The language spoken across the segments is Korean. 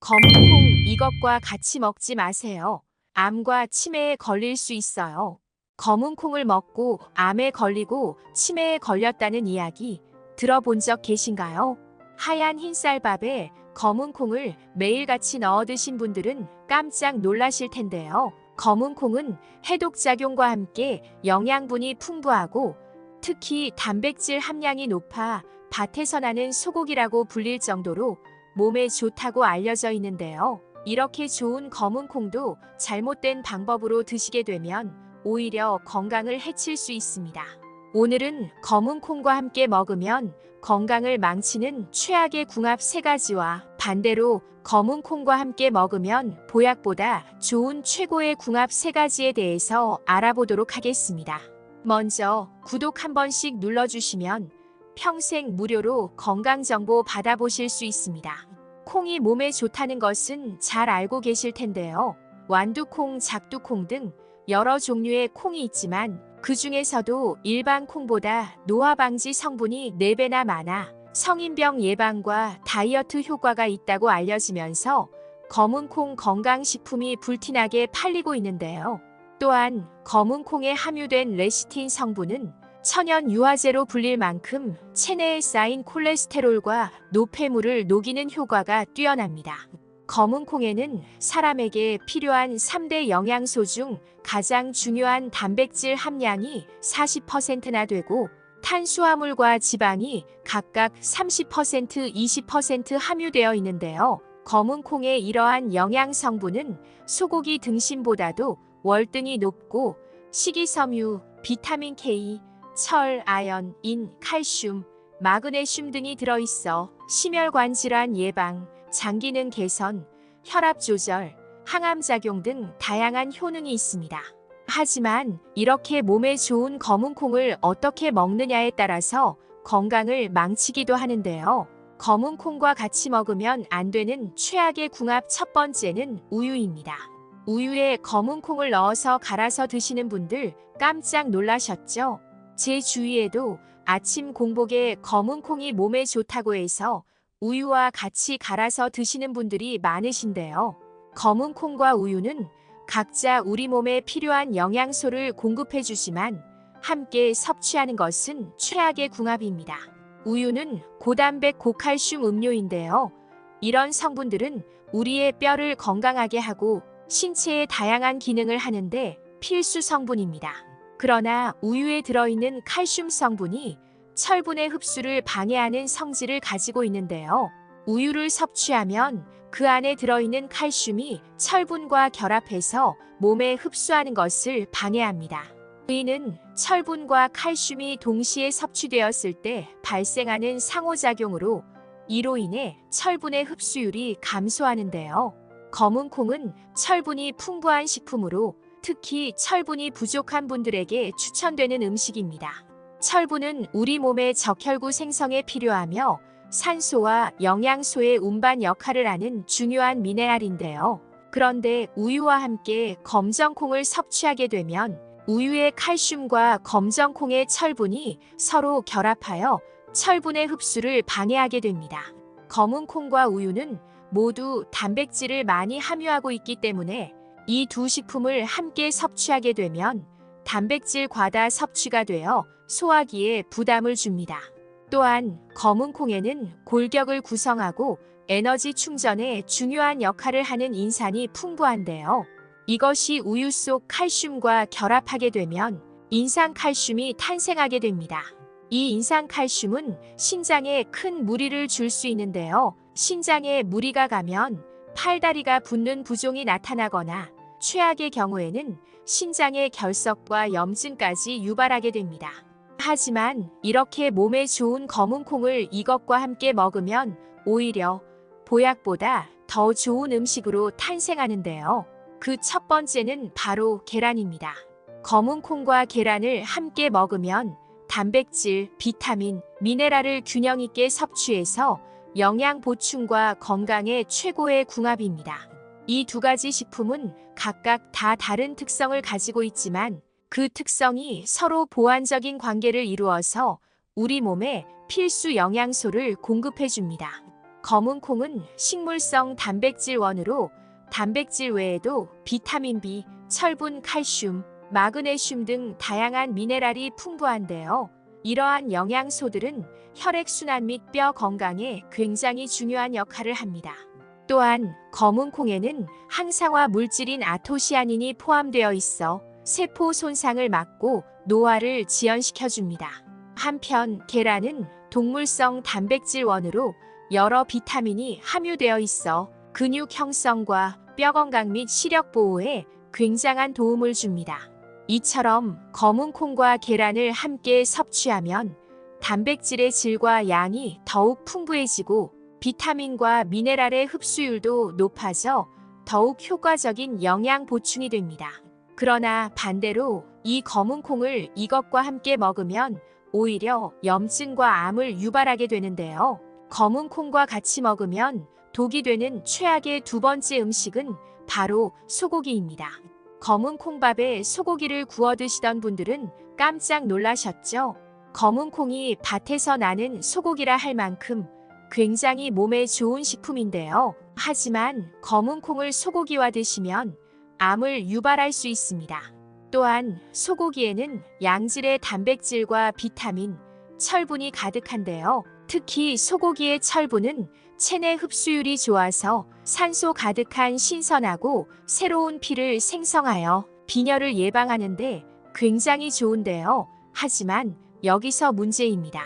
검은콩 이것과 같이 먹지 마세요. 암과 치매에 걸릴 수 있어요. 검은콩을 먹고 암에 걸리고 치매에 걸렸다는 이야기 들어본 적 계신가요? 하얀 흰쌀밥에 검은콩을 매일같이 넣어 드신 분들은 깜짝 놀라실 텐데요. 검은콩은 해독작용과 함께 영양분이 풍부하고 특히 단백질 함량이 높아 밭에서 나는 소고기라고 불릴 정도로 몸에 좋다고 알려져 있는데요. 이렇게 좋은 검은콩도 잘못된 방법으로 드시게 되면 오히려 건강을 해칠 수 있습니다. 오늘은 검은콩과 함께 먹으면 건강을 망치는 최악의 궁합 3가지와 반대로 검은콩과 함께 먹으면 보약보다 좋은 최고의 궁합 3가지에 대해서 알아보도록 하겠습니다. 먼저 구독 한 번씩 눌러주시면 평생 무료로 건강정보 받아보실 수 있습니다. 콩이 몸에 좋다는 것은 잘 알고 계실 텐데요. 완두콩, 작두콩 등 여러 종류의 콩이 있지만 그 중에서도 일반 콩보다 노화 방지 성분이 4배나 많아 성인병 예방과 다이어트 효과가 있다고 알려지면서 검은콩 건강식품이 불티나게 팔리고 있는데요. 또한 검은콩에 함유된 레시틴 성분은 천연 유화제로 불릴 만큼 체내에 쌓인 콜레스테롤과 노폐물을 녹이는 효과가 뛰어납니다. 검은콩에는 사람에게 필요한 3대 영양소 중 가장 중요한 단백질 함량이 40%나 되고 탄수화물과 지방이 각각 30%, 20% 함유되어 있는데요. 검은콩의 이러한 영양 성분은 소고기 등심보다도 월등히 높고 식이섬유, 비타민 K, 철, 아연, 인, 칼슘, 마그네슘 등이 들어있어 심혈관 질환 예방, 장기능 개선, 혈압 조절, 항암작용 등 다양한 효능이 있습니다. 하지만 이렇게 몸에 좋은 검은콩을 어떻게 먹느냐에 따라서 건강을 망치기도 하는데요. 검은콩과 같이 먹으면 안 되는 최악의 궁합 첫 번째는 우유입니다. 우유에 검은콩을 넣어서 갈아서 드시는 분들 깜짝 놀라셨죠? 제 주위에도 아침 공복에 검은콩이 몸에 좋다고 해서 우유와 같이 갈아서 드시는 분들이 많으신데요. 검은콩과 우유는 각자 우리 몸에 필요한 영양소를 공급해 주지만 함께 섭취하는 것은 최악의 궁합입니다. 우유는 고단백 고칼슘 음료인데요. 이런 성분들은 우리의 뼈를 건강하게 하고 신체의 다양한 기능을 하는데 필수 성분입니다. 그러나 우유에 들어있는 칼슘 성분이 철분의 흡수를 방해하는 성질을 가지고 있는데요. 우유를 섭취하면 그 안에 들어있는 칼슘이 철분과 결합해서 몸에 흡수하는 것을 방해합니다. 우유는 철분과 칼슘이 동시에 섭취되었을 때 발생하는 상호작용으로 이로 인해 철분의 흡수율이 감소하는데요. 검은콩은 철분이 풍부한 식품으로 특히 철분이 부족한 분들에게 추천되는 음식입니다. 철분은 우리 몸의 적혈구 생성에 필요하며 산소와 영양소의 운반 역할을 하는 중요한 미네랄인데요. 그런데 우유와 함께 검정콩을 섭취하게 되면 우유의 칼슘과 검정콩의 철분이 서로 결합하여 철분의 흡수를 방해하게 됩니다. 검은콩과 우유는 모두 단백질을 많이 함유하고 있기 때문에 이 두 식품을 함께 섭취하게 되면 단백질 과다 섭취가 되어 소화기에 부담을 줍니다. 또한 검은콩에는 골격을 구성하고 에너지 충전에 중요한 역할을 하는 인산이 풍부한데요. 이것이 우유 속 칼슘과 결합하게 되면 인산칼슘이 탄생하게 됩니다. 이 인산칼슘은 신장에 큰 무리를 줄 수 있는데요. 신장에 무리가 가면 팔다리가 붓는 부종이 나타나거나 최악의 경우에는 신장의 결석과 염증까지 유발하게 됩니다. 하지만 이렇게 몸에 좋은 검은콩을 이것과 함께 먹으면 오히려 보약보다 더 좋은 음식으로 탄생하는데요. 그 첫 번째는 바로 계란입니다. 검은콩과 계란을 함께 먹으면 단백질, 비타민, 미네랄을 균형 있게 섭취해서 영양 보충과 건강의 최고의 궁합입니다. 이 두 가지 식품은 각각 다 다른 특성을 가지고 있지만 그 특성이 서로 보완적인 관계를 이루어서 우리 몸에 필수 영양소를 공급해 줍니다. 검은 콩은 식물성 단백질원으로 단백질 외에도 비타민 B, 철분, 칼슘, 마그네슘 등 다양한 미네랄이 풍부한데요. 이러한 영양소들은 혈액순환 및 뼈 건강에 굉장히 중요한 역할을 합니다. 또한 검은 콩에는 항산화 물질인 아토시아닌이 포함되어 있어 세포 손상을 막고 노화를 지연시켜줍니다. 한편 계란은 동물성 단백질원으로 여러 비타민이 함유되어 있어 근육 형성과 뼈 건강 및 시력 보호에 굉장한 도움을 줍니다. 이처럼 검은 콩과 계란을 함께 섭취하면 단백질의 질과 양이 더욱 풍부해지고 비타민과 미네랄의 흡수율도 높아져 더욱 효과적인 영양 보충이 됩니다. 그러나 반대로 이 검은 콩을 이것과 함께 먹으면 오히려 염증과 암을 유발하게 되는데요. 검은 콩과 같이 먹으면 독이 되는 최악의 두 번째 음식은 바로 소고기입니다. 검은 콩밥에 소고기를 구워 드시던 분들은 깜짝 놀라셨죠? 검은 콩이 밭에서 나는 소고기라 할 만큼 굉장히 몸에 좋은 식품인데요. 하지만 검은 콩을 소고기와 드시면 암을 유발할 수 있습니다. 또한 소고기에는 양질의 단백질과 비타민, 철분이 가득한데요. 특히 소고기의 철분은 체내 흡수율이 좋아서 산소 가득한 신선하고 새로운 피를 생성하여 빈혈을 예방하는 데 굉장히 좋은데요. 하지만 여기서 문제입니다.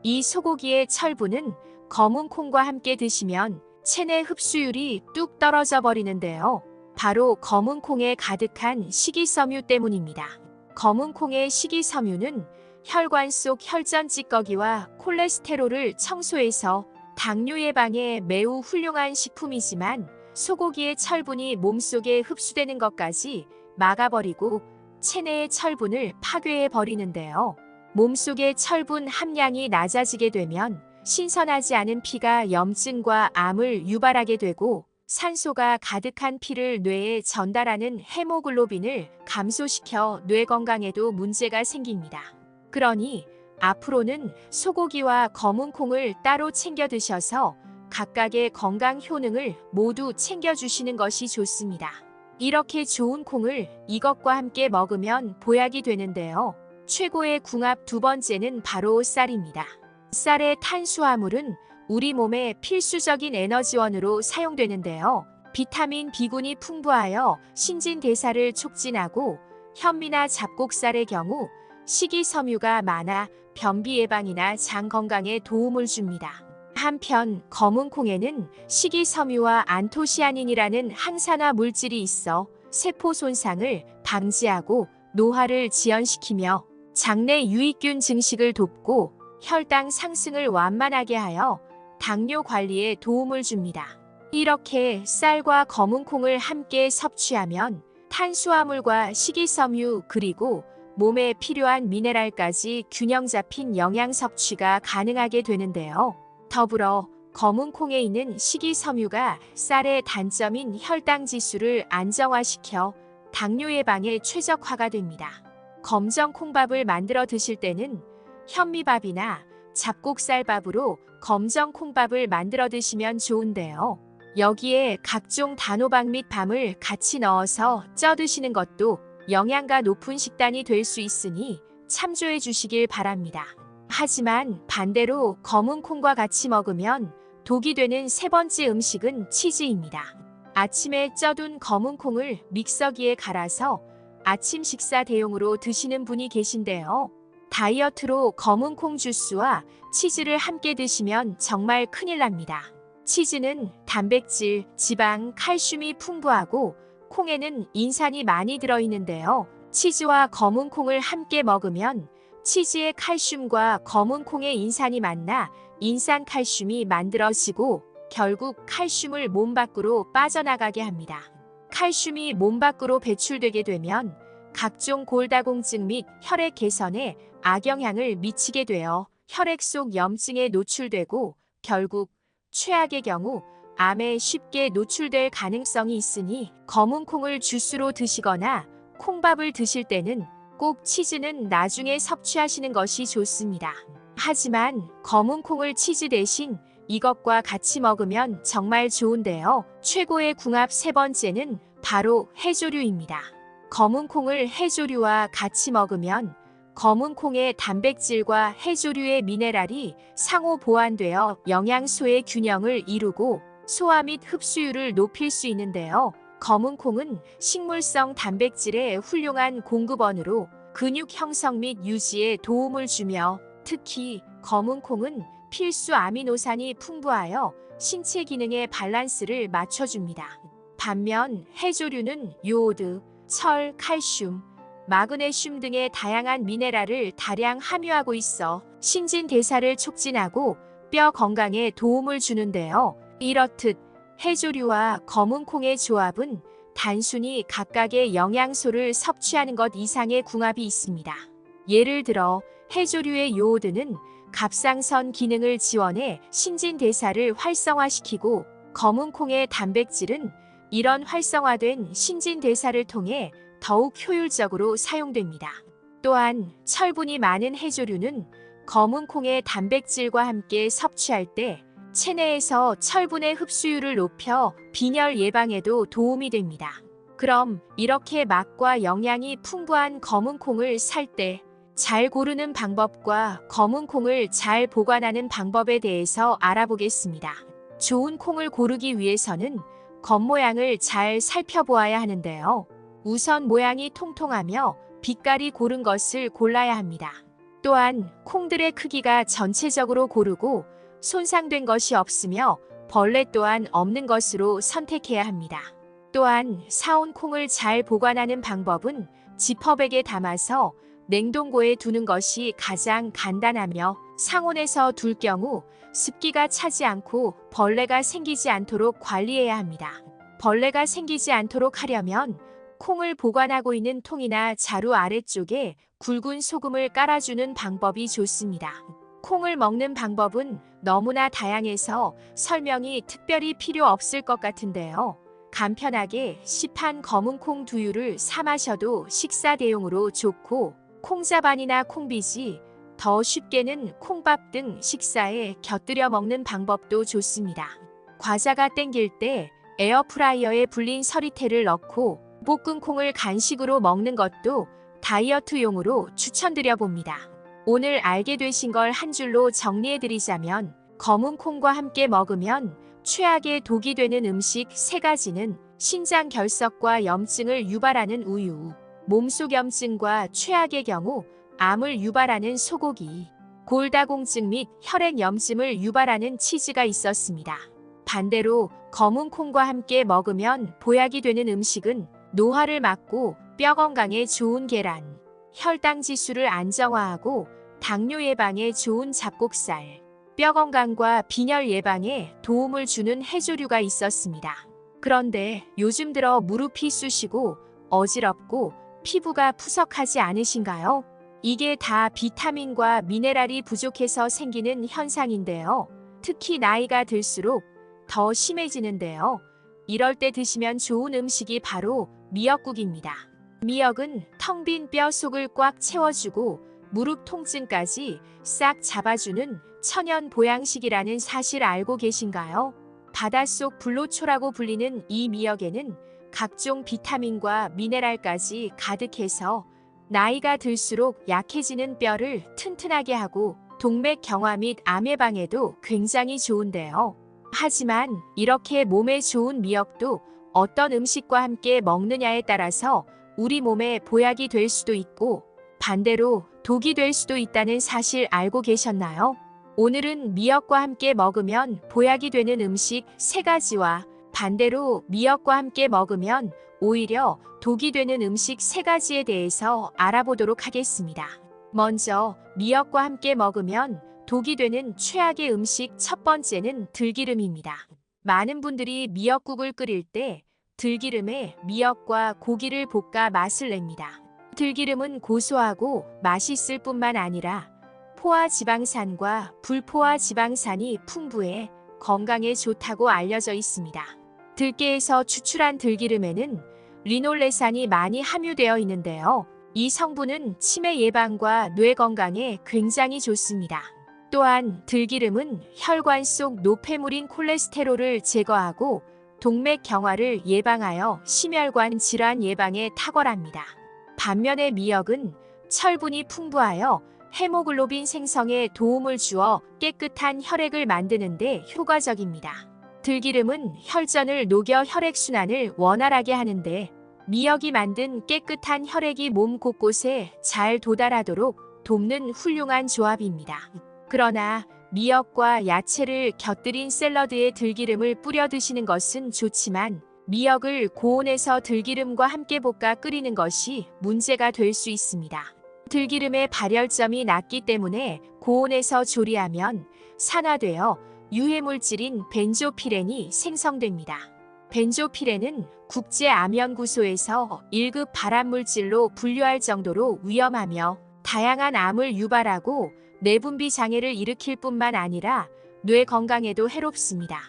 이 소고기의 철분은 검은 콩과 함께 드시면 체내 흡수율이 뚝 떨어져 버리는데요. 바로 검은 콩에 가득한 식이섬유 때문입니다. 검은 콩의 식이섬유는 혈관 속 혈전 찌꺼기와 콜레스테롤을 청소해서 당뇨 예방에 매우 훌륭한 식품이지만 소고기의 철분이 몸속에 흡수되는 것까지 막아버리고 체내의 철분을 파괴해 버리는데요. 몸속의 철분 함량이 낮아지게 되면 신선하지 않은 피가 염증과 암을 유발하게 되고 산소가 가득한 피를 뇌에 전달하는 헤모글로빈을 감소시켜 뇌 건강에도 문제가 생깁니다. 그러니 앞으로는 소고기와 검은 콩을 따로 챙겨 드셔서 각각의 건강 효능을 모두 챙겨주시는 것이 좋습니다. 이렇게 좋은 콩을 이것과 함께 먹으면 보약이 되는데요. 최고의 궁합 두 번째는 바로 쌀입니다. 쌀의 탄수화물은 우리 몸의 필수적인 에너지원으로 사용되는데요. 비타민 B군이 풍부하여 신진대사를 촉진하고 현미나 잡곡쌀의 경우 식이섬유가 많아 변비 예방이나 장 건강에 도움을 줍니다. 한편 검은 콩에는 식이섬유와 안토시아닌이라는 항산화 물질이 있어 세포 손상을 방지하고 노화를 지연시키며 장내 유익균 증식을 돕고 혈당 상승을 완만하게 하여 당뇨 관리에 도움을 줍니다. 이렇게 쌀과 검은 콩을 함께 섭취하면 탄수화물과 식이섬유 그리고 몸에 필요한 미네랄까지 균형 잡힌 영양 섭취가 가능하게 되는데요. 더불어 검은 콩에 있는 식이섬유가 쌀의 단점인 혈당 지수를 안정화시켜 당뇨 예방에 최적화가 됩니다. 검정 콩밥을 만들어 드실 때는 현미밥이나 잡곡쌀밥으로 검정 콩밥을 만들어 드시면 좋은데요. 여기에 각종 단호박 및 밤을 같이 넣어서 쪄 드시는 것도 영양가 높은 식단이 될 수 있으니 참조해 주시길 바랍니다. 하지만 반대로 검은 콩과 같이 먹으면 독이 되는 세 번째 음식은 치즈입니다. 아침에 쪄둔 검은 콩을 믹서기에 갈아서 아침 식사 대용으로 드시는 분이 계신데요. 다이어트로 검은 콩 주스와 치즈를 함께 드시면 정말 큰일 납니다. 치즈는 단백질, 지방, 칼슘이 풍부하고 콩에는 인산이 많이 들어있는데요. 치즈와 검은 콩을 함께 먹으면 치즈의 칼슘과 검은 콩의 인산이 만나 인산칼슘이 만들어지고 결국 칼슘을 몸 밖으로 빠져나가게 합니다. 칼슘이 몸 밖으로 배출되게 되면 각종 골다공증 및 혈액 개선에 악영향을 미치게 되어 혈액 속 염증에 노출되고 결국 최악의 경우 암에 쉽게 노출될 가능성이 있으니 검은 콩을 주스로 드시거나 콩밥을 드실 때는 꼭 치즈는 나중에 섭취하시는 것이 좋습니다. 하지만 검은 콩을 치즈 대신 이것과 같이 먹으면 정말 좋은데요. 최고의 궁합 세 번째는 바로 해조류입니다. 검은 콩을 해조류와 같이 먹으면 검은 콩의 단백질과 해조류의 미네랄이 상호 보완되어 영양소의 균형을 이루고 소화 및 흡수율을 높일 수 있는데요. 검은 콩은 식물성 단백질의 훌륭한 공급원으로 근육 형성 및 유지에 도움을 주며 특히 검은 콩은 필수 아미노산이 풍부하여 신체 기능의 밸런스를 맞춰줍니다. 반면 해조류는 요오드, 철, 칼슘, 마그네슘 등의 다양한 미네랄을 다량 함유하고 있어 신진대사를 촉진하고 뼈 건강에 도움을 주는데요. 이렇듯 해조류와 검은 콩의 조합은 단순히 각각의 영양소를 섭취하는 것 이상의 궁합이 있습니다. 예를 들어 해조류의 요오드는 갑상선 기능을 지원해 신진대사를 활성화시키고 검은 콩의 단백질은 이런 활성화된 신진대사를 통해 더욱 효율적으로 사용됩니다. 또한 철분이 많은 해조류는 검은 콩의 단백질과 함께 섭취할 때 체내에서 철분의 흡수율을 높여 빈혈 예방에도 도움이 됩니다. 그럼 이렇게 맛과 영양이 풍부한 검은 콩을 살 때 잘 고르는 방법과 검은 콩을 잘 보관하는 방법에 대해서 알아보겠습니다. 좋은 콩을 고르기 위해서는 겉모양을 잘 살펴보아야 하는데요. 우선 모양이 통통하며 빛깔이 고른 것을 골라야 합니다. 또한 콩들의 크기가 전체적으로 고르고 손상된 것이 없으며 벌레 또한 없는 것으로 선택해야 합니다. 또한 사온 콩을 잘 보관하는 방법은 지퍼백에 담아서 냉동고에 두는 것이 가장 간단하며 상온에서 둘 경우 습기가 차지 않고 벌레가 생기지 않도록 관리해야 합니다. 벌레가 생기지 않도록 하려면 콩을 보관하고 있는 통이나 자루 아래쪽에 굵은 소금을 깔아주는 방법이 좋습니다. 콩을 먹는 방법은 너무나 다양해서 설명이 특별히 필요 없을 것 같은데요. 간편하게 시판 검은 콩 두유를 사 마셔도 식사 대용으로 좋고 콩자반이나 콩비지, 더 쉽게는 콩밥 등 식사에 곁들여 먹는 방법도 좋습니다. 과자가 땡길 때 에어프라이어에 불린 서리태를 넣고 볶은 콩을 간식으로 먹는 것도 다이어트용으로 추천드려 봅니다. 오늘 알게 되신 걸 한 줄로 정리해드리자면 검은 콩과 함께 먹으면 최악의 독이 되는 음식 3가지는 신장 결석과 염증을 유발하는 우유, 몸속 염증과 최악의 경우 암을 유발하는 소고기, 골다공증 및 혈액 염증을 유발하는 치즈가 있었습니다. 반대로 검은 콩과 함께 먹으면 보약이 되는 음식은 노화를 막고 뼈 건강에 좋은 계란, 혈당 지수를 안정화하고 당뇨 예방에 좋은 잡곡살, 뼈 건강과 빈혈 예방에 도움을 주는 해조류가 있었습니다. 그런데 요즘 들어 무릎이 쑤시고 어지럽고 피부가 푸석하지 않으신가요? 이게 다 비타민과 미네랄이 부족해서 생기는 현상인데요. 특히 나이가 들수록 더 심해지는데요. 이럴 때 드시면 좋은 음식이 바로 미역국입니다. 미역은 텅 빈 뼈 속을 꽉 채워주고 무릎 통증까지 싹 잡아주는 천연 보양식이라는 사실 알고 계신가요? 바닷속 불로초라고 불리는 이 미역에는 각종 비타민과 미네랄까지 가득해서 나이가 들수록 약해지는 뼈를 튼튼하게 하고 동맥 경화 및 암 예방에도 굉장히 좋은데요. 하지만 이렇게 몸에 좋은 미역도 어떤 음식과 함께 먹느냐에 따라서 우리 몸에 보약이 될 수도 있고 반대로 독이 될 수도 있다는 사실 알고 계셨나요? 오늘은 미역과 함께 먹으면 보약이 되는 음식 3가지와 반대로 미역과 함께 먹으면 오히려 독이 되는 음식 3가지에 대해서 알아보도록 하겠습니다. 먼저 미역과 함께 먹으면 독이 되는 최악의 음식 첫 번째는 들기름입니다. 많은 분들이 미역국을 끓일 때 들기름에 미역과 고기를 볶아 맛을 냅니다. 들기름은 고소하고 맛있을 뿐만 아니라 포화 지방산과 불포화 지방산이 풍부해 건강에 좋다고 알려져 있습니다. 들깨에서 추출한 들기름에는 리놀레산이 많이 함유되어 있는데요. 이 성분은 치매 예방과 뇌 건강에 굉장히 좋습니다. 또한 들기름은 혈관 속 노폐물인 콜레스테롤을 제거하고 동맥 경화를 예방하여 심혈관 질환 예방에 탁월합니다. 반면에 미역은 철분이 풍부하여 헤모글로빈 생성에 도움을 주어 깨끗한 혈액을 만드는 데 효과적입니다. 들기름은 혈전을 녹여 혈액순환을 원활하게 하는데 미역이 만든 깨끗한 혈액이 몸 곳곳에 잘 도달하도록 돕는 훌륭한 조합입니다. 그러나 미역과 야채를 곁들인 샐러드에 들기름을 뿌려 드시는 것은 좋지만 미역을 고온에서 들기름과 함께 볶아 끓이는 것이 문제가 될 수 있습니다. 들기름의 발열점이 낮기 때문에 고온에서 조리하면 산화되어 유해물질인 벤조피렌이 생성됩니다. 벤조피렌은 국제암연구소에서 1급 발암물질로 분류할 정도로 위험하며 다양한 암을 유발하고 내분비 장애를 일으킬 뿐만 아니라 뇌 건강에도 해롭습니다.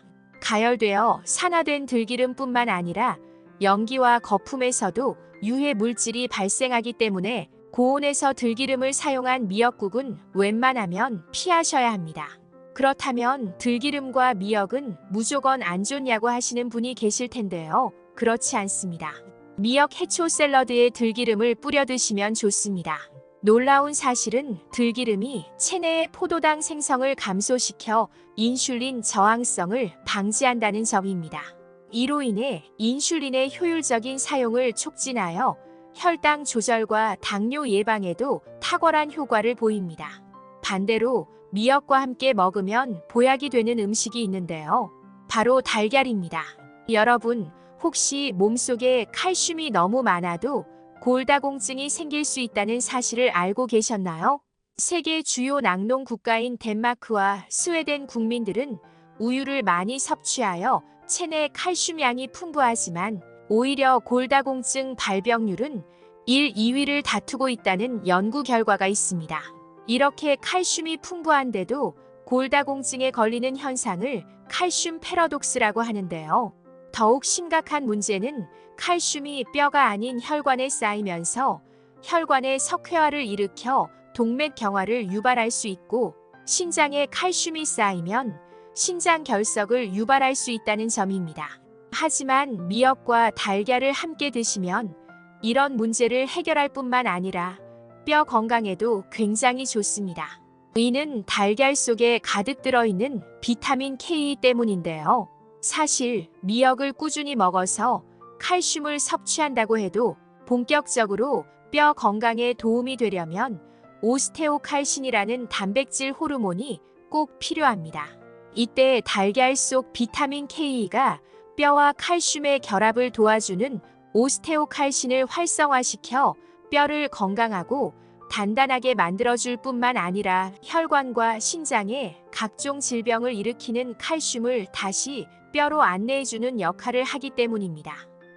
가열되어 산화된 들기름뿐만 아니라 연기와 거품에서도 유해 물질이 발생하기 때문에 고온에서 들기름을 사용한 미역국은 웬만하면 피하셔야 합니다. 그렇다면 들기름과 미역은 무조건 안 좋냐고 하시는 분이 계실 텐데요. 그렇지 않습니다. 미역 해초 샐러드에 들기름을 뿌려 드시면 좋습니다. 놀라운 사실은 들기름이 체내의 포도당 생성을 감소시켜 인슐린 저항성을 방지한다는 점입니다. 이로 인해 인슐린의 효율적인 사용을 촉진하여 혈당 조절과 당뇨 예방에도 탁월한 효과를 보입니다. 반대로 미역과 함께 먹으면 보약이 되는 음식이 있는데요. 바로 달걀입니다. 여러분, 혹시 몸속에 칼슘이 너무 많아도 골다공증이 생길 수 있다는 사실을 알고 계셨나요? 세계 주요 낙농 국가인 덴마크와 스웨덴 국민들은 우유를 많이 섭취하여 체내 칼슘량이 풍부하지만 오히려 골다공증 발병률은 1, 2위를 다투고 있다는 연구 결과가 있습니다. 이렇게 칼슘이 풍부한데도 골다공증에 걸리는 현상을 칼슘 패러독스라고 하는데요. 더욱 심각한 문제는 칼슘이 뼈가 아닌 혈관에 쌓이면서 혈관의 석회화를 일으켜 동맥 경화를 유발할 수 있고 신장에 칼슘이 쌓이면 신장 결석을 유발할 수 있다는 점입니다. 하지만 미역과 달걀을 함께 드시면 이런 문제를 해결할 뿐만 아니라 뼈 건강에도 굉장히 좋습니다. 이는 달걀 속에 가득 들어있는 비타민 K 때문인데요. 사실 미역을 꾸준히 먹어서 칼슘을 섭취한다고 해도 본격적으로 뼈 건강에 도움이 되려면 오스테오칼신이라는 단백질 호르몬이 꼭 필요합니다. 이때 달걀 속 비타민 K가 뼈와 칼슘의 결합을 도와주는 오스테오칼신을 활성화시켜 뼈를 건강하고 단단하게 만들어줄 뿐만 아니라 혈관과 신장에 각종 질병을 일으키는 칼슘을 다시 뼈로 안내해주는 역할을 하기 때문입니다.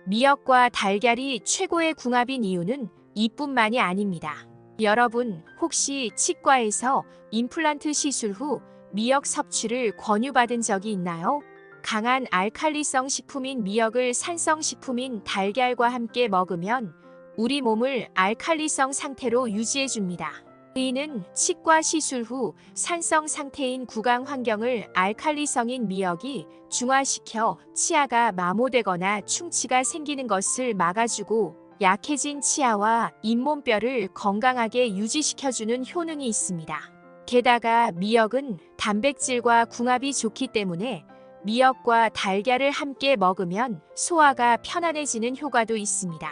미역과 달걀이 최고의 궁합인 이유는 이뿐만이 아닙니다. 여러분, 혹시 치과에서 임플란트 시술 후 미역 섭취를 권유받은 적이 있나요? 강한 알칼리성 식품인 미역을 산성 식품인 달걀과 함께 먹으면 우리 몸을 알칼리성 상태로 유지해줍니다. 이는 치과 시술 후 산성 상태인 구강 환경을 알칼리성인 미역이 중화시켜 치아가 마모되거나 충치가 생기는 것을 막아주고 약해진 치아와 잇몸뼈를 건강하게 유지시켜주는 효능이 있습니다. 게다가 미역은 단백질과 궁합이 좋기 때문에 미역과 달걀을 함께 먹으면 소화가 편안해지는 효과도 있습니다.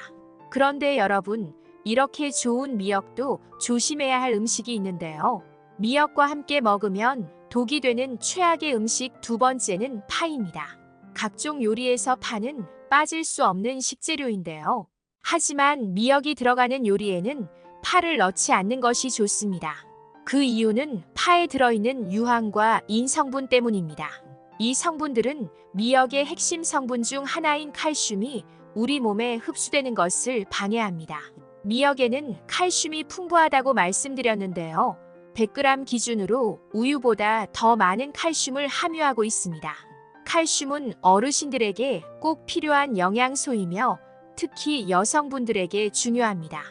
그런데 여러분, 이렇게 좋은 미역도 조심해야 할 음식이 있는데요. 미역과 함께 먹으면 독이 되는 최악의 음식 두 번째는 파입니다. 각종 요리에서 파는 빠질 수 없는 식재료인데요. 하지만 미역이 들어가는 요리에는 파를 넣지 않는 것이 좋습니다. 그 이유는 파에 들어있는 유황과 인성분 때문입니다. 이 성분들은 미역의 핵심 성분 중 하나인 칼슘이 우리 몸에 흡수되는 것을 방해합니다. 미역에는 칼슘이 풍부하다고 말씀드렸는데요. 100g 기준으로 우유보다 더 많은 칼슘을 함유하고 있습니다. 칼슘은 어르신들에게 꼭 필요한 영양소이며 특히 여성분들에게 중요합니다.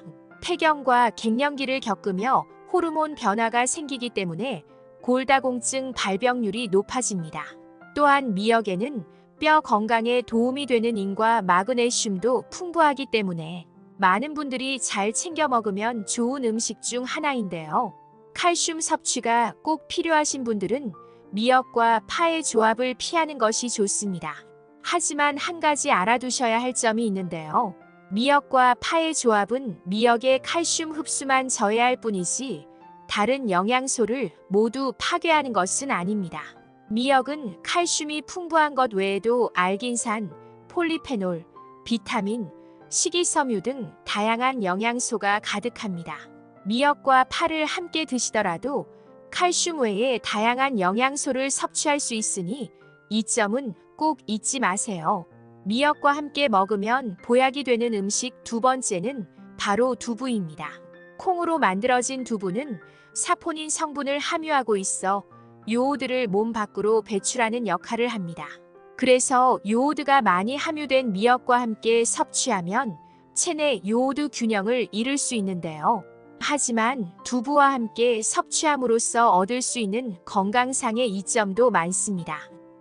폐경과 갱년기를 겪으며 호르몬 변화가 생기기 때문에 골다공증 발병률이 높아집니다. 또한 미역에는 뼈 건강에 도움이 되는 인과 마그네슘도 풍부하기 때문에 많은 분들이 잘 챙겨 먹으면 좋은 음식 중 하나인데요. 칼슘 섭취가 꼭 필요하신 분들은 미역과 파의 조합을 피하는 것이 좋습니다. 하지만 한 가지 알아두셔야 할 점이 있는데요. 미역과 파의 조합은 미역의 칼슘 흡수만 저해할 뿐이지 다른 영양소를 모두 파괴하는 것은 아닙니다. 미역은 칼슘이 풍부한 것 외에도 알긴산, 폴리페놀, 비타민, 식이섬유 등 다양한 영양소가 가득합니다. 미역과 파를 함께 드시더라도 칼슘 외에 다양한 영양소를 섭취할 수 있으니 이 점은 꼭 잊지 마세요. 미역과 함께 먹으면 보약이 되는 음식 두 번째는 바로 두부입니다. 콩으로 만들어진 두부는 사포닌 성분을 함유하고 있어 요오드를 몸 밖으로 배출하는 역할을 합니다. 그래서 요오드가 많이 함유된 미역과 함께 섭취하면 체내 요오드 균형을 이룰 수 있는데요. 하지만 두부와 함께 섭취함으로써 얻을 수 있는 건강상의 이점도 많습니다.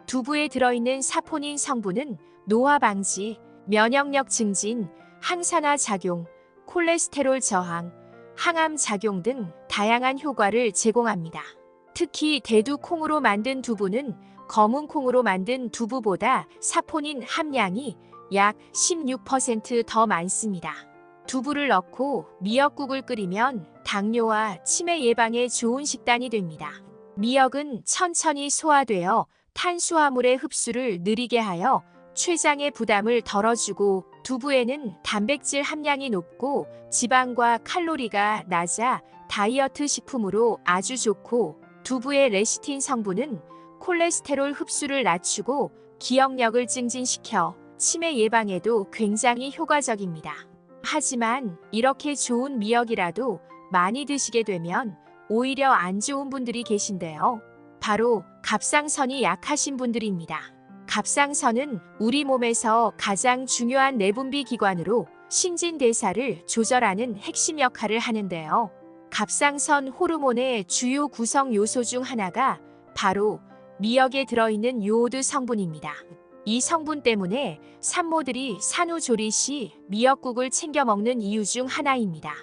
두부에 들어있는 사포닌 성분은 노화 방지, 면역력 증진, 항산화 작용, 콜레스테롤 저항, 항암 작용 등 다양한 효과를 제공합니다. 특히 대두콩으로 만든 두부는 검은 콩으로 만든 두부보다 사포닌 함량이 약 16% 더 많습니다. 두부를 넣고 미역국을 끓이면 당뇨와 치매 예방에 좋은 식단이 됩니다. 미역은 천천히 소화되어 탄수화물의 흡수를 느리게 하여 췌장의 부담을 덜어주고 두부에는 단백질 함량이 높고 지방과 칼로리가 낮아 다이어트 식품으로 아주 좋고 두부의 레시틴 성분은 콜레스테롤 흡수를 낮추고 기억력을 증진시켜 치매 예방에도 굉장히 효과적입니다. 하지만 이렇게 좋은 미역이라도 많이 드시게 되면 오히려 안 좋은 분들이 계신데요. 바로 갑상선이 약하신 분들입니다. 갑상선은 우리 몸에서 가장 중요한 내분비 기관으로 신진대사를 조절하는 핵심 역할을 하는데요. 갑상선 호르몬의 주요 구성 요소 중 하나가 바로 미역에 들어있는 요오드 성분입니다. 이 성분 때문에 산모들이 산후조리 시 미역국을 챙겨 먹는 이유 중 하나입니다.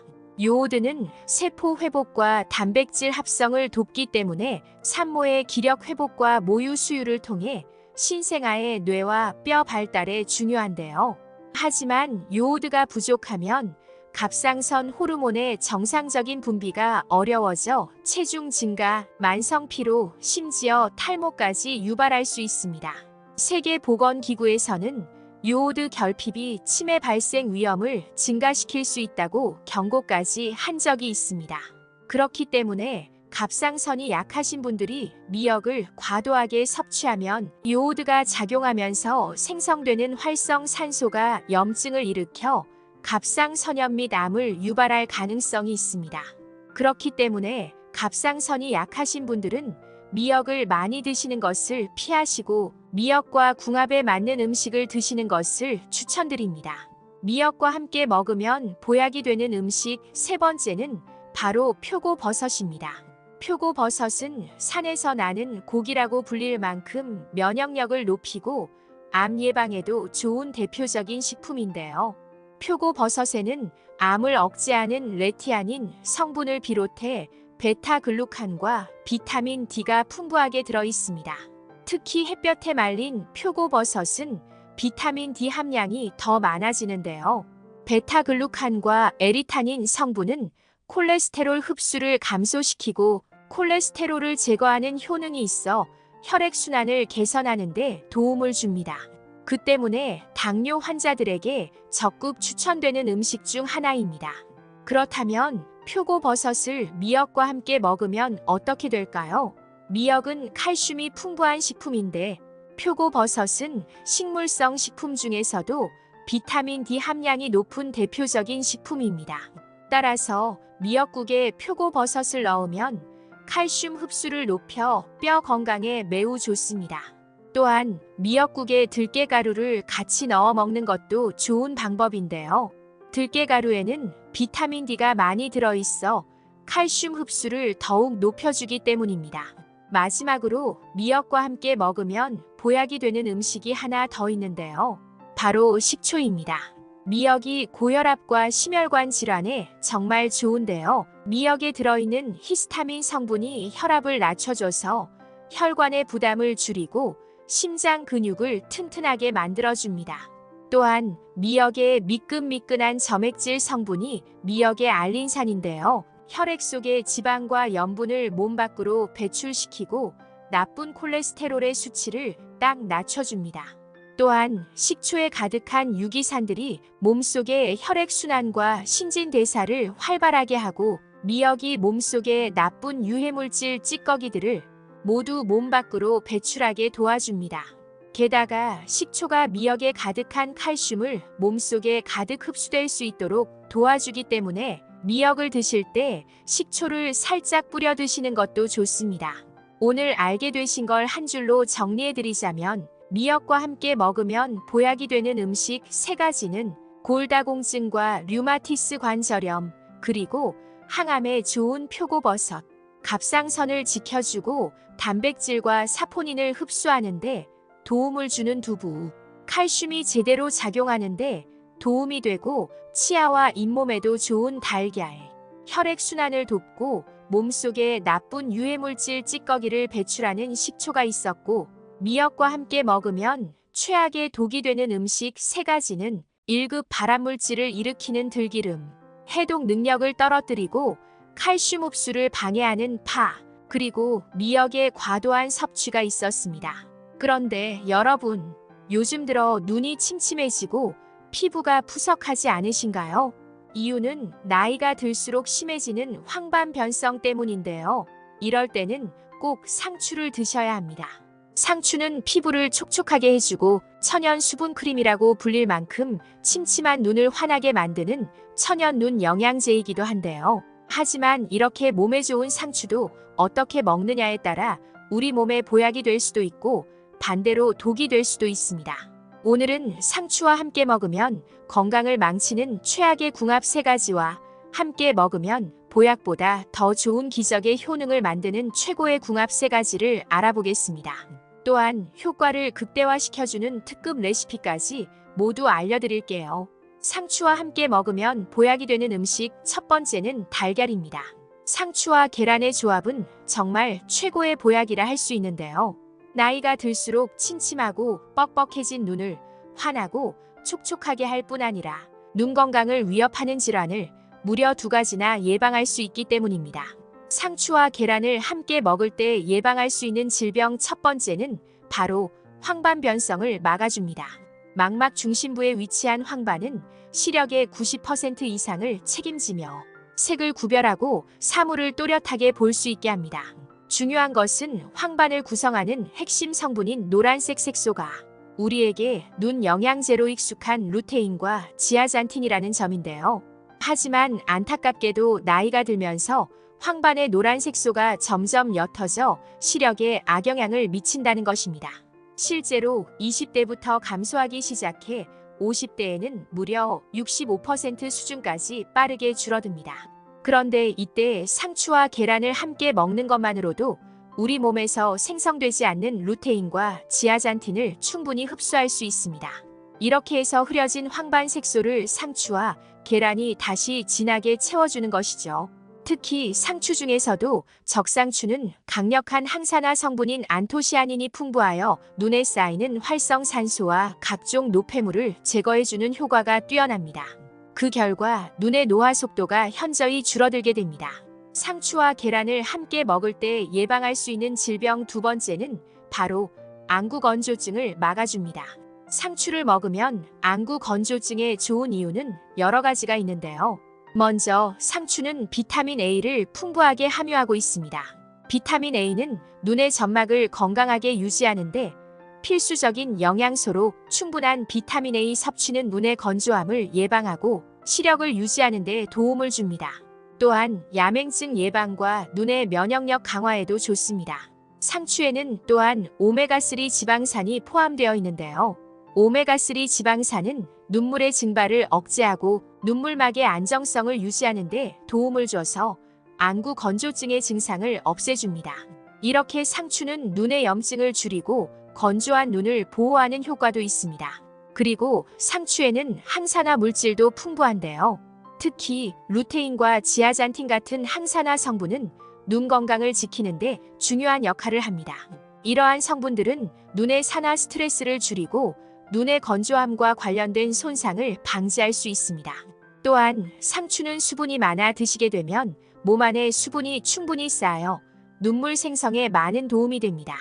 요오드는 세포 회복과 단백질 합성을 돕기 때문에 산모의 기력 회복과 모유 수유를 통해 신생아의 뇌와 뼈 발달에 중요한데요. 하지만 요오드가 부족하면 갑상선 호르몬의 정상적인 분비가 어려워져 체중 증가, 만성 피로, 심지어 탈모까지 유발할 수 있습니다. 세계보건기구에서는 요오드 결핍이 치매 발생 위험을 증가시킬 수 있다고 경고까지 한 적이 있습니다. 그렇기 때문에 갑상선이 약하신 분들이 미역을 과도하게 섭취하면 요오드가 작용하면서 생성되는 활성산소가 염증을 일으켜 갑상선염 및 암을 유발할 가능성이 있습니다. 그렇기 때문에 갑상선이 약하신 분들은 미역을 많이 드시는 것을 피하시고 미역과 궁합에 맞는 음식을 드시는 것을 추천드립니다. 미역과 함께 먹으면 보약이 되는 음식 세 번째는 바로 표고버섯입니다. 표고버섯은 산에서 나는 고기라고 불릴 만큼 면역력을 높이고 암 예방에도 좋은 대표적인 식품인데요. 표고버섯에는 암을 억제하는 레티아닌 성분을 비롯해 베타글루칸과 비타민 D가 풍부하게 들어있습니다. 특히 햇볕에 말린 표고버섯은 비타민 D 함량이 더 많아지는데요. 베타글루칸과 에리타닌 성분은 콜레스테롤 흡수를 감소시키고 콜레스테롤을 제거하는 효능이 있어 혈액순환을 개선하는 데 도움을 줍니다. 그 때문에 당뇨 환자들에게 적극 추천되는 음식 중 하나입니다. 그렇다면 표고버섯을 미역과 함께 먹으면 어떻게 될까요? 미역은 칼슘이 풍부한 식품인데 표고버섯은 식물성 식품 중에서도 비타민 D 함량이 높은 대표적인 식품입니다. 따라서 미역국에 표고버섯을 넣으면 칼슘 흡수를 높여 뼈 건강에 매우 좋습니다. 또한 미역국에 들깨가루를 같이 넣어 먹는 것도 좋은 방법인데요. 들깨가루에는 비타민 D가 많이 들어있어 칼슘 흡수를 더욱 높여주기 때문입니다. 마지막으로 미역과 함께 먹으면 보약이 되는 음식이 하나 더 있는데요. 바로 식초입니다. 미역이 고혈압과 심혈관 질환에 정말 좋은데요. 미역에 들어있는 히스타민 성분이 혈압을 낮춰줘서 혈관의 부담을 줄이고 심장 근육을 튼튼하게 만들어줍니다. 또한 미역의 미끈미끈한 점액질 성분이 미역의 알린산인데요. 혈액 속의 지방과 염분을 몸 밖으로 배출시키고 나쁜 콜레스테롤의 수치를 딱 낮춰줍니다. 또한 식초에 가득한 유기산들이 몸속의 혈액순환과 신진대사를 활발하게 하고 미역이 몸속의 나쁜 유해물질 찌꺼기들을 모두 몸 밖으로 배출하게 도와줍니다. 게다가 식초가 미역에 가득한 칼슘을 몸속에 가득 흡수될 수 있도록 도와주기 때문에 미역을 드실 때 식초를 살짝 뿌려 드시는 것도 좋습니다. 오늘 알게 되신 걸 한 줄로 정리해드리자면 미역과 함께 먹으면 보약이 되는 음식 3가지는 골다공증과 류마티스 관절염, 그리고 항암에 좋은 표고버섯, 갑상선을 지켜주고 단백질과 사포닌을 흡수하는데 도움을 주는 두부, 칼슘이 제대로 작용하는데 도움이 되고 치아와 잇몸에도 좋은 달걀, 혈액순환을 돕고 몸속에 나쁜 유해물질 찌꺼기를 배출하는 식초가 있었고 미역과 함께 먹으면 최악의 독이 되는 음식 3가지는 1급 발암물질을 일으키는 들기름, 해독 능력을 떨어뜨리고 칼슘 흡수를 방해하는 파, 그리고 미역의 과도한 섭취가 있었습니다. 그런데 여러분, 요즘 들어 눈이 침침해지고 피부가 푸석하지 않으신가요? 이유는 나이가 들수록 심해지는 황반 변성 때문인데요. 이럴 때는 꼭 상추를 드셔야 합니다. 상추는 피부를 촉촉하게 해주고 천연 수분 크림이라고 불릴 만큼 침침한 눈을 환하게 만드는 천연 눈 영양제이기도 한데요. 하지만 이렇게 몸에 좋은 상추도 어떻게 먹느냐에 따라 우리 몸에 보약이 될 수도 있고 반대로 독이 될 수도 있습니다. 오늘은 상추와 함께 먹으면 건강을 망치는 최악의 궁합 3가지와 함께 먹으면 보약보다 더 좋은 기적의 효능을 만드는 최고의 궁합 3가지를 알아보겠습니다. 또한 효과를 극대화시켜주는 특급 레시피까지 모두 알려드릴게요. 상추와 함께 먹으면 보약이 되는 음식 첫 번째는 달걀입니다. 상추와 계란의 조합은 정말 최고의 보약이라 할 수 있는데요. 나이가 들수록 침침하고 뻑뻑해진 눈을 환하고 촉촉하게 할 뿐 아니라 눈 건강을 위협하는 질환을 무려 2가지나 예방할 수 있기 때문입니다. 상추와 계란을 함께 먹을 때 예방할 수 있는 질병 첫 번째는 바로 황반 변성을 막아줍니다. 망막 중심부에 위치한 황반은 시력의 90% 이상을 책임지며 색을 구별하고 사물을 또렷하게 볼 수 있게 합니다. 중요한 것은 황반을 구성하는 핵심 성분인 노란색 색소가 우리에게 눈 영양제로 익숙한 루테인과 지아잔틴이라는 점인데요. 하지만 안타깝게도 나이가 들면서 황반의 노란 색소가 점점 옅어져 시력에 악영향을 미친다는 것입니다. 실제로 20대부터 감소하기 시작해 50대에는 무려 65% 수준까지 빠르게 줄어듭니다. 그런데 이때 상추와 계란을 함께 먹는 것만으로도 우리 몸에서 생성되지 않는 루테인과 지아잔틴을 충분히 흡수할 수 있습니다. 이렇게 해서 흐려진 황반 색소를 상추와 계란이 다시 진하게 채워주는 것이죠. 특히 상추 중에서도 적상추는 강력한 항산화 성분인 안토시아닌이 풍부하여 눈에 쌓이는 활성산소와 각종 노폐물을 제거해주는 효과가 뛰어납니다. 그 결과 눈의 노화 속도가 현저히 줄어들게 됩니다. 상추와 계란을 함께 먹을 때 예방할 수 있는 질병 2번째는 바로 안구건조증을 막아줍니다. 상추를 먹으면 안구건조증에 좋은 이유는 여러 가지가 있는데요. 먼저 상추는 비타민 A를 풍부하게 함유하고 있습니다. 비타민 A는 눈의 점막을 건강하게 유지하는데 필수적인 영양소로 충분한 비타민 A 섭취는 눈의 건조함을 예방하고 시력을 유지하는 데 도움을 줍니다. 또한 야맹증 예방과 눈의 면역력 강화에도 좋습니다. 상추에는 또한 오메가3 지방산이 포함되어 있는데요. 오메가3 지방산은 눈물의 증발을 억제하고 눈물막의 안정성을 유지하는 데 도움을 줘서 안구 건조증의 증상을 없애줍니다. 이렇게 상추는 눈의 염증을 줄이고 건조한 눈을 보호하는 효과도 있습니다. 그리고 상추에는 항산화 물질도 풍부한데요. 특히 루테인과 지아잔틴 같은 항산화 성분은 눈 건강을 지키는데 중요한 역할을 합니다. 이러한 성분들은 눈의 산화 스트레스를 줄이고 눈의 건조함과 관련된 손상을 방지할 수 있습니다. 또한 상추는 수분이 많아 드시게 되면 몸 안에 수분이 충분히 쌓여 눈물 생성에 많은 도움이 됩니다.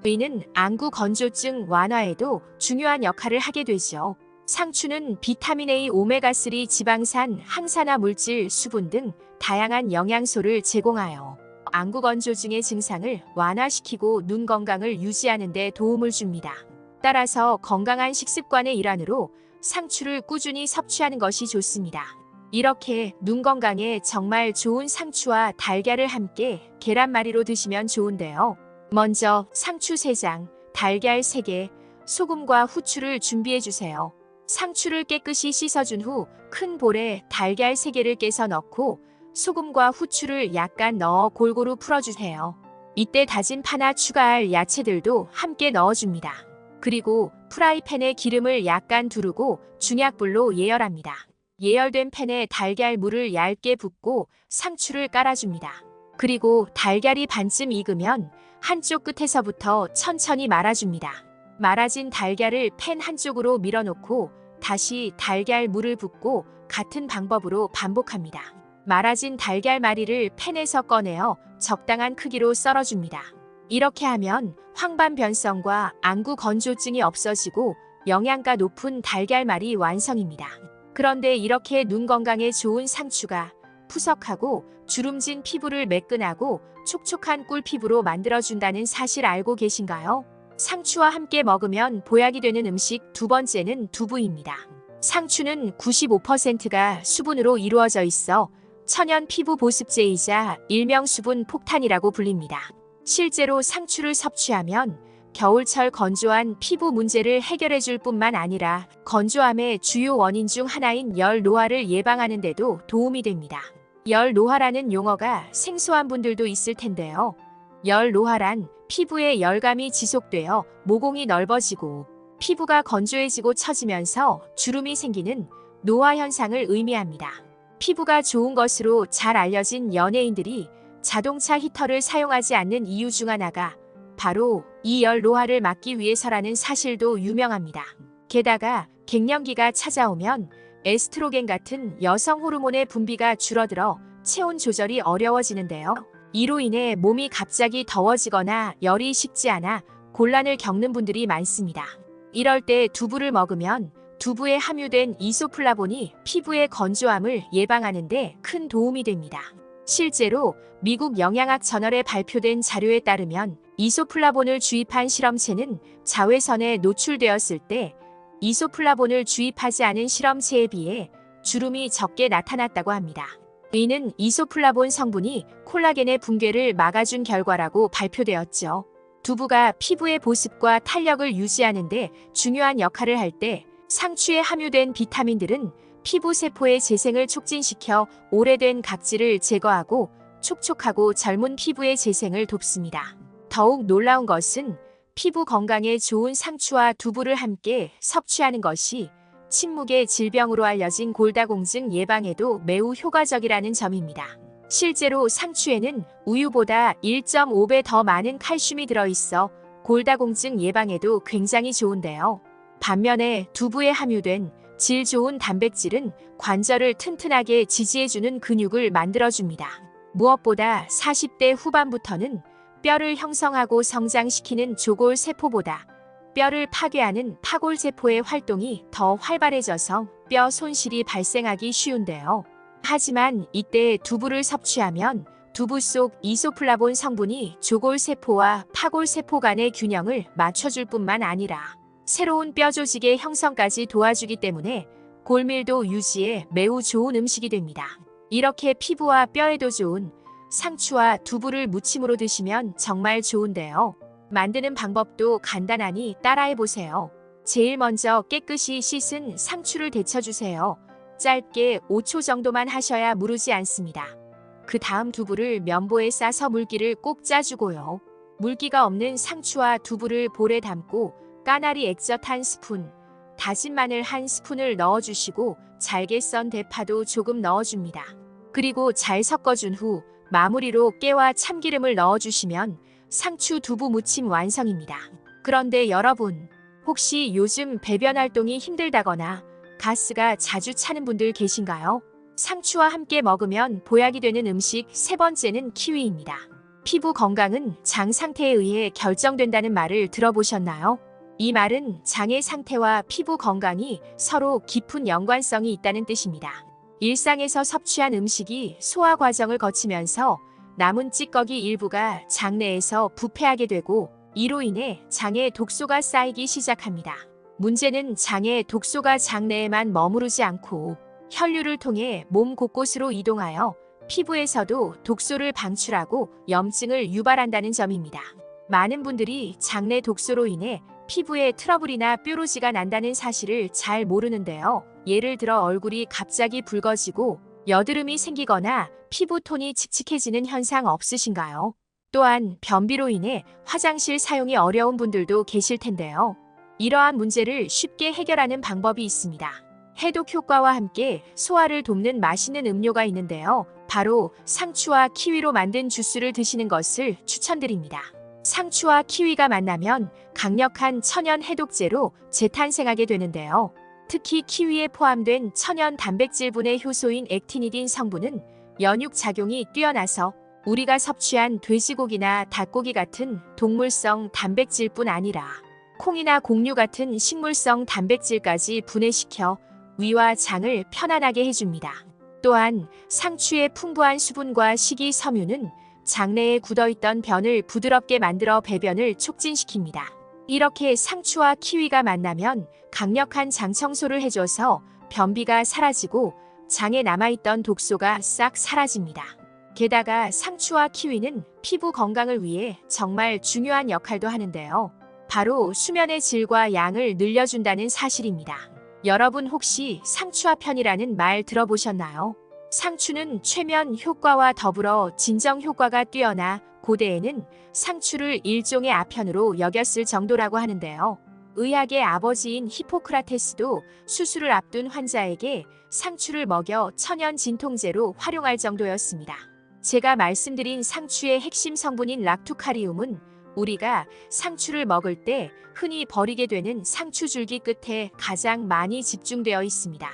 이는 안구 건조증 완화에도 중요한 역할을 하게 되죠. 상추는 비타민 A, 오메가3 지방산, 항산화 물질, 수분 등 다양한 영양소를 제공하여 안구 건조증의 증상을 완화시키고 눈 건강을 유지하는 데 도움을 줍니다. 따라서 건강한 식습관의 일환으로 상추를 꾸준히 섭취하는 것이 좋습니다. 이렇게 눈 건강에 정말 좋은 상추와 달걀을 함께 계란말이로 드시면 좋은데요. 먼저 상추 3장, 달걀 3개, 소금과 후추를 준비해 주세요. 상추를 깨끗이 씻어준 후 큰 볼에 달걀 3개를 깨서 넣고 소금과 후추를 약간 넣어 골고루 풀어주세요. 이때 다진 파나 추가할 야채들도 함께 넣어줍니다. 그리고 프라이팬에 기름을 약간 두르고 중약불로 예열합니다. 예열된 팬에 달걀 물을 얇게 붓고 상추를 깔아줍니다. 그리고 달걀이 반쯤 익으면 한쪽 끝에서부터 천천히 말아줍니다. 말아진 달걀을 팬 한쪽으로 밀어놓고 다시 달걀 물을 붓고 같은 방법으로 반복합니다. 말아진 달걀말이를 팬에서 꺼내어 적당한 크기로 썰어줍니다. 이렇게 하면 황반 변성과 안구 건조증이 없어지고 영양가 높은 달걀말이 완성입니다. 그런데 이렇게 눈 건강에 좋은 상추가 푸석하고 주름진 피부를 매끈하고 촉촉한 꿀피부로 만들어준다는 사실 알고 계신가요? 상추와 함께 먹으면 보약이 되는 음식 두 번째는 두부입니다. 상추는 95%가 수분으로 이루어져 있어 천연 피부 보습제이자 일명 수분 폭탄이라고 불립니다. 실제로 상추를 섭취하면 겨울철 건조한 피부 문제를 해결해 줄 뿐만 아니라 건조함의 주요 원인 중 하나인 열 노화를 예방하는 데도 도움이 됩니다. 열 노화라는 용어가 생소한 분들도 있을 텐데요. 열 노화란 피부에 열감이 지속되어 모공이 넓어지고 피부가 건조해지고 처지면서 주름이 생기는 노화 현상을 의미합니다. 피부가 좋은 것으로 잘 알려진 연예인들이 자동차 히터를 사용하지 않는 이유 중 하나가 바로 이 열 노화를 막기 위해서라는 사실도 유명합니다. 게다가 갱년기가 찾아오면 에스트로겐 같은 여성 호르몬의 분비가 줄어들어 체온 조절이 어려워지는데요. 이로 인해 몸이 갑자기 더워지거나 열이 식지 않아 곤란을 겪는 분들이 많습니다. 이럴 때 두부를 먹으면 두부에 함유된 이소플라본이 피부의 건조함을 예방하는 데 큰 도움이 됩니다. 실제로 미국 영양학 저널에 발표된 자료에 따르면 이소플라본을 주입한 실험체는 자외선에 노출되었을 때 이소플라본을 주입하지 않은 실험체에 비해 주름이 적게 나타났다고 합니다. 이는 이소플라본 성분이 콜라겐의 붕괴를 막아준 결과라고 발표되었죠. 두부가 피부의 보습과 탄력을 유지하는 데 중요한 역할을 할 때 상추에 함유된 비타민들은 피부 세포의 재생을 촉진시켜 오래된 각질을 제거하고 촉촉하고 젊은 피부의 재생을 돕습니다. 더욱 놀라운 것은 피부 건강에 좋은 상추와 두부를 함께 섭취하는 것이 침묵의 질병으로 알려진 골다공증 예방에도 매우 효과적이라는 점입니다. 실제로 상추에는 우유보다 1.5배 더 많은 칼슘이 들어있어 골다공증 예방에도 굉장히 좋은데요. 반면에 두부에 함유된 질 좋은 단백질은 관절을 튼튼하게 지지해주는 근육을 만들어줍니다. 무엇보다 40대 후반부터는 뼈를 형성하고 성장시키는 조골세포보다 뼈를 파괴하는 파골세포의 활동이 더 활발해져서 뼈 손실이 발생하기 쉬운데요. 하지만 이때 두부를 섭취하면 두부 속 이소플라본 성분이 조골세포와 파골세포 간의 균형을 맞춰줄 뿐만 아니라 새로운 뼈 조직의 형성까지 도와주기 때문에 골밀도 유지에 매우 좋은 음식이 됩니다. 이렇게 피부와 뼈에도 좋은 상추와 두부를 무침으로 드시면 정말 좋은데요. 만드는 방법도 간단하니 따라해보세요. 제일 먼저 깨끗이 씻은 상추를 데쳐주세요. 짧게 5초 정도만 하셔야 무르지 않습니다. 그 다음 두부를 면보에 싸서 물기를 꼭 짜주고요. 물기가 없는 상추와 두부를 볼에 담고 까나리 액젓 1스푼, 다진 마늘 1스푼을 넣어주시고 잘게 썬 대파도 조금 넣어줍니다. 그리고 잘 섞어준 후 마무리로 깨와 참기름을 넣어주시면 상추 두부 무침 완성입니다. 그런데 여러분, 혹시 요즘 배변 활동이 힘들다거나 가스가 자주 차는 분들 계신가요? 상추와 함께 먹으면 보약이 되는 음식 세 번째는 키위입니다. 피부 건강은 장 상태에 의해 결정된다는 말을 들어보셨나요? 이 말은 장의 상태와 피부 건강이 서로 깊은 연관성이 있다는 뜻입니다. 일상에서 섭취한 음식이 소화 과정을 거치면서 남은 찌꺼기 일부가 장내에서 부패하게 되고 이로 인해 장에 독소가 쌓이기 시작합니다. 문제는 장에 독소가 장내에만 머무르지 않고 혈류를 통해 몸 곳곳으로 이동하여 피부에서도 독소를 방출하고 염증을 유발한다는 점입니다. 많은 분들이 장내 독소로 인해 피부에 트러블이나 뾰루지가 난다는 사실을 잘 모르는데요. 예를 들어 얼굴이 갑자기 붉어지고 여드름이 생기거나 피부톤이 칙칙해지는 현상 없으신가요? 또한 변비로 인해 화장실 사용이 어려운 분들도 계실 텐데요. 이러한 문제를 쉽게 해결하는 방법이 있습니다. 해독 효과와 함께 소화를 돕는 맛있는 음료가 있는데요. 바로 상추와 키위로 만든 주스를 드시는 것을 추천드립니다. 상추와 키위가 만나면 강력한 천연 해독제로 재탄생하게 되는데요. 특히 키위에 포함된 천연 단백질분의 효소인 액티니딘 성분은 연육 작용이 뛰어나서 우리가 섭취한 돼지고기나 닭고기 같은 동물성 단백질뿐 아니라 콩이나 곡류 같은 식물성 단백질까지 분해시켜 위와 장을 편안하게 해줍니다. 또한 상추의 풍부한 수분과 식이섬유는 장내에 굳어있던 변을 부드럽게 만들어 배변을 촉진시킵니다. 이렇게 상추와 키위가 만나면 강력한 장 청소를 해줘서 변비가 사라지고 장에 남아있던 독소가 싹 사라집니다. 게다가 상추와 키위는 피부 건강을 위해 정말 중요한 역할도 하는데요. 바로 수면의 질과 양을 늘려준다는 사실입니다. 여러분 혹시 상추화편이라는 말 들어보셨나요? 상추는 최면 효과와 더불어 진정 효과가 뛰어나 고대에는 상추를 일종의 아편으로 여겼을 정도라고 하는데요. 의학의 아버지인 히포크라테스도 수술을 앞둔 환자에게 상추를 먹여 천연 진통제로 활용할 정도였습니다. 제가 말씀드린 상추의 핵심 성분인 락투카리움은 우리가 상추를 먹을 때 흔히 버리게 되는 상추 줄기 끝에 가장 많이 집중되어 있습니다.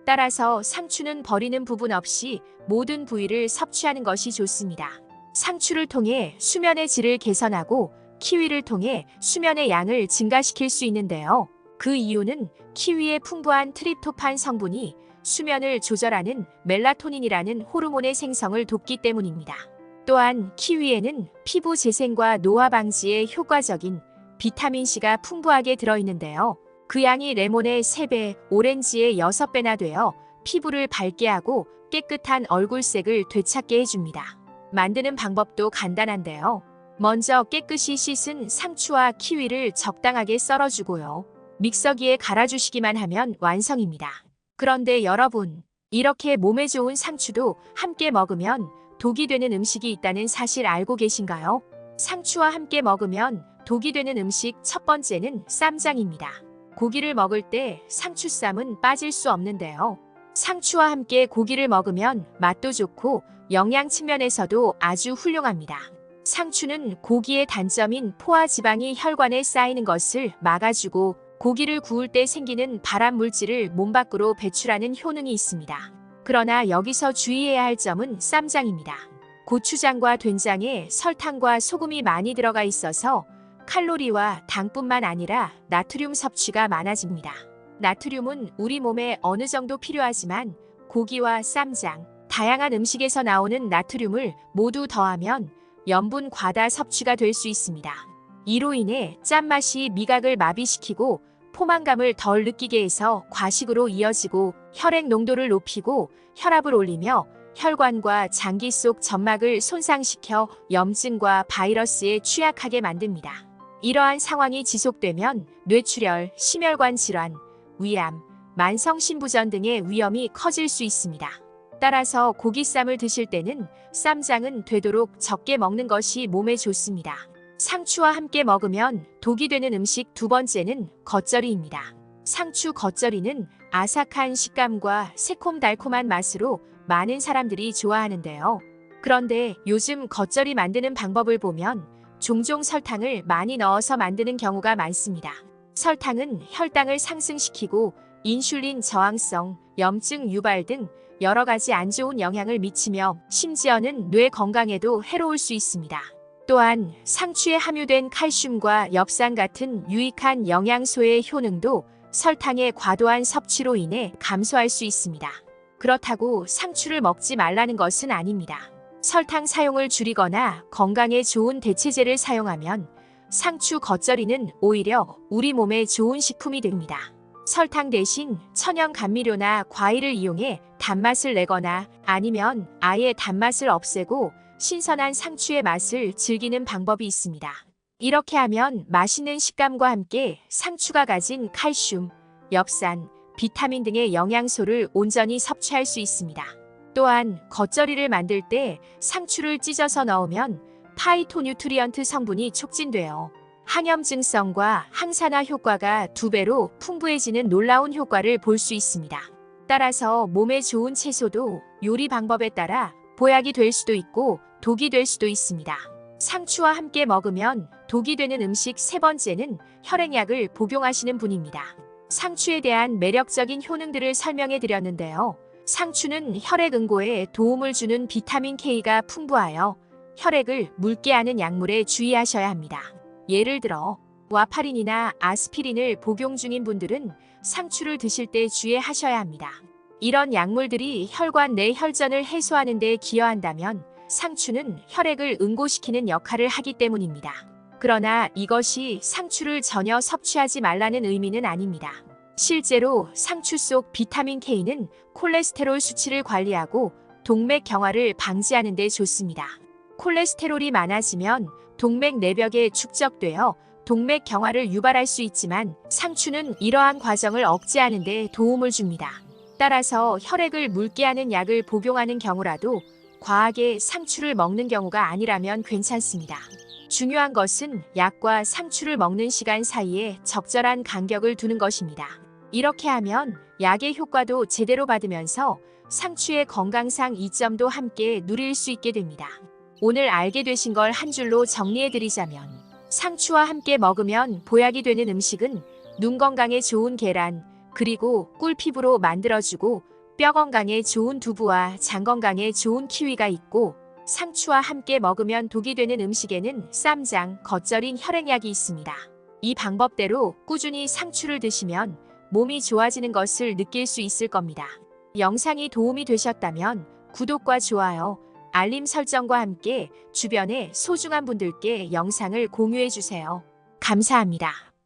따라서 상추는 버리는 부분 없이 모든 부위를 섭취하는 것이 좋습니다. 상추를 통해 수면의 질을 개선하고 키위를 통해 수면의 양을 증가시킬 수 있는데요. 그 이유는 키위의 풍부한 트립토판 성분이 수면을 조절하는 멜라토닌이라는 호르몬의 생성을 돕기 때문입니다. 또한 키위에는 피부 재생과 노화 방지에 효과적인 비타민C가 풍부하게 들어있는데요. 그 양이 레몬의 3배, 오렌지의 6배나 되어 피부를 밝게 하고 깨끗한 얼굴색을 되찾게 해줍니다. 만드는 방법도 간단한데요. 먼저 깨끗이 씻은 상추와 키위를 적당하게 썰어주고요. 믹서기에 갈아주시기만 하면 완성입니다. 그런데 여러분, 이렇게 몸에 좋은 상추도 함께 먹으면 독이 되는 음식이 있다는 사실 알고 계신가요? 상추와 함께 먹으면 독이 되는 음식 첫 번째는 쌈장입니다. 고기를 먹을 때 상추쌈은 빠질 수 없는데요. 상추와 함께 고기를 먹으면 맛도 좋고 영양 측면에서도 아주 훌륭합니다. 상추는 고기의 단점인 포화 지방이 혈관에 쌓이는 것을 막아주고 고기를 구울 때 생기는 발암 물질을 몸 밖으로 배출하는 효능이 있습니다. 그러나 여기서 주의해야 할 점은 쌈장입니다. 고추장과 된장에 설탕과 소금이 많이 들어가 있어서 칼로리와 당뿐만 아니라 나트륨 섭취가 많아집니다. 나트륨은 우리 몸에 어느 정도 필요하지만 고기와 쌈장, 다양한 음식에서 나오는 나트륨을 모두 더하면 염분 과다 섭취가 될 수 있습니다. 이로 인해 짠맛이 미각을 마비시키고 포만감을 덜 느끼게 해서 과식으로 이어지고 혈액 농도를 높이고 혈압을 올리며 혈관과 장기 속 점막을 손상시켜 염증과 바이러스에 취약하게 만듭니다. 이러한 상황이 지속되면 뇌출혈, 심혈관 질환, 위암, 만성신부전 등의 위험이 커질 수 있습니다. 따라서 고기쌈을 드실 때는 쌈장은 되도록 적게 먹는 것이 몸에 좋습니다. 상추와 함께 먹으면 독이 되는 음식 두 번째는 겉절이입니다. 상추 겉절이는 아삭한 식감과 새콤달콤한 맛으로 많은 사람들이 좋아하는데요. 그런데 요즘 겉절이 만드는 방법을 보면 종종 설탕을 많이 넣어서 만드는 경우가 많습니다. 설탕은 혈당을 상승시키고 인슐린 저항성, 염증 유발 등 여러 가지 안 좋은 영향을 미치며 심지어는 뇌 건강에도 해로울 수 있습니다. 또한 상추에 함유된 칼슘과 엽산 같은 유익한 영양소의 효능도 설탕의 과도한 섭취로 인해 감소할 수 있습니다. 그렇다고 상추를 먹지 말라는 것은 아닙니다. 설탕 사용을 줄이거나 건강에 좋은 대체제를 사용하면 상추 겉절이는 오히려 우리 몸에 좋은 식품이 됩니다. 설탕 대신 천연 감미료나 과일을 이용해 단맛을 내거나 아니면 아예 단맛을 없애고 신선한 상추의 맛을 즐기는 방법이 있습니다. 이렇게 하면 맛있는 식감과 함께 상추가 가진 칼슘, 엽산, 비타민 등의 영양소를 온전히 섭취할 수 있습니다. 또한 겉절이를 만들 때 상추를 찢어서 넣으면 파이토뉴트리언트 성분이 촉진되어 항염증성과 항산화 효과가 2배로 풍부해지는 놀라운 효과를 볼 수 있습니다. 따라서 몸에 좋은 채소도 요리 방법에 따라 보약이 될 수도 있고 독이 될 수도 있습니다. 상추와 함께 먹으면 독이 되는 음식 세 번째는 혈액약을 복용하시는 분입니다. 상추에 대한 매력적인 효능들을 설명해 드렸는데요. 상추는 혈액 응고에 도움을 주는 비타민 K가 풍부하여 혈액을 묽게 하는 약물에 주의하셔야 합니다. 예를 들어 와파린이나 아스피린을 복용 중인 분들은 상추를 드실 때 주의하셔야 합니다. 이런 약물들이 혈관 내 혈전을 해소하는 데 기여한다면 상추는 혈액을 응고시키는 역할을 하기 때문입니다. 그러나 이것이 상추를 전혀 섭취하지 말라는 의미는 아닙니다. 실제로 상추 속 비타민 K는 콜레스테롤 수치를 관리하고 동맥 경화를 방지하는 데 좋습니다. 콜레스테롤이 많아지면 동맥 내벽에 축적되어 동맥 경화를 유발할 수 있지만 상추는 이러한 과정을 억제하는 데 도움을 줍니다. 따라서 혈액을 묽게 하는 약을 복용하는 경우라도 과하게 상추를 먹는 경우가 아니라면 괜찮습니다. 중요한 것은 약과 상추를 먹는 시간 사이에 적절한 간격을 두는 것입니다. 이렇게 하면 약의 효과도 제대로 받으면서 상추의 건강상 이점도 함께 누릴 수 있게 됩니다. 오늘 알게 되신 걸 한 줄로 정리해드리자면 상추와 함께 먹으면 보약이 되는 음식은 눈 건강에 좋은 계란, 그리고 꿀 피부로 만들어주고 뼈 건강에 좋은 두부와 장 건강에 좋은 키위가 있고 상추와 함께 먹으면 독이 되는 음식에는 쌈장, 겉절인 혈액약이 있습니다. 이 방법대로 꾸준히 상추를 드시면 몸이 좋아지는 것을 느낄 수 있을 겁니다. 영상이 도움이 되셨다면 구독과 좋아요, 알림 설정과 함께 주변의 소중한 분들께 영상을 공유해 주세요. 감사합니다.